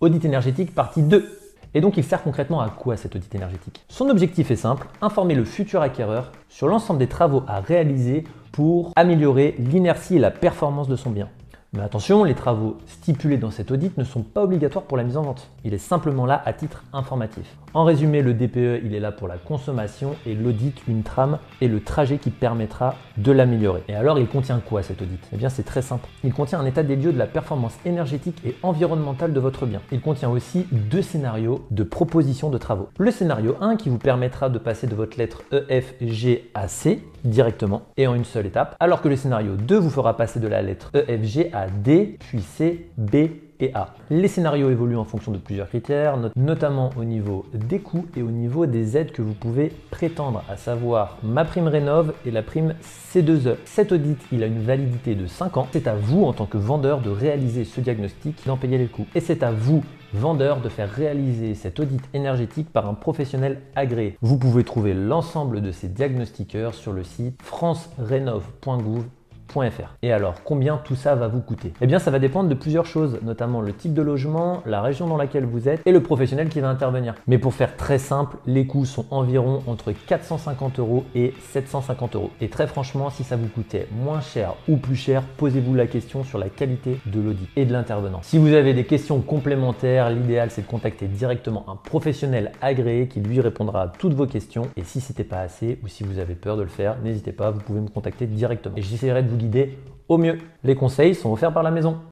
Audit énergétique partie 2. Et donc il sert concrètement à quoi cet audit énergétique? Son objectif est simple, informer le futur acquéreur sur l'ensemble des travaux à réaliser pour améliorer l'inertie et la performance de son bien. Mais attention, les travaux stipulés dans cet audit ne sont pas obligatoires pour la mise en vente. Il est simplement là à titre informatif. En résumé, le DPE, il est là pour la consommation et l'audit, une trame et le trajet qui permettra de l'améliorer. Et alors, il contient quoi cet audit? Eh bien, c'est très simple. Il contient un état des lieux de la performance énergétique et environnementale de votre bien. Il contient aussi 2 scénarios de proposition de travaux. Le scénario 1 qui vous permettra de passer de votre lettre E, F, G à C directement et en une seule étape, alors que le scénario 2 vous fera passer de la lettre E, F, G à D, puis C, B et A. Les scénarios évoluent en fonction de plusieurs critères, notamment au niveau des coûts et au niveau des aides que vous pouvez prétendre, à savoir MaPrimeRénov' et la prime C2E. Cet audit, il a une validité de 5 ans. C'est à vous, en tant que vendeur, de réaliser ce diagnostic, d'en payer les coûts. Et c'est à vous, vendeur, de faire réaliser cet audit énergétique par un professionnel agréé. Vous pouvez trouver l'ensemble de ces diagnostiqueurs sur le site francerenov.gouv.fr. Et alors, combien tout ça va vous coûter? Eh bien, ça va dépendre de plusieurs choses, notamment le type de logement, la région dans laquelle vous êtes et le professionnel qui va intervenir. Mais pour faire très simple, les coûts sont environ entre 450 € et 750 €. Et très franchement, si ça vous coûtait moins cher ou plus cher, posez-vous la question sur la qualité de l'audit et de l'intervenant. Si vous avez des questions complémentaires, l'idéal c'est de contacter directement un professionnel agréé qui lui répondra à toutes vos questions. Et si c'était pas assez ou si vous avez peur de le faire, n'hésitez pas, vous pouvez me contacter directement. Et j'essaierai de vous guider au mieux. Les conseils sont offerts par la maison.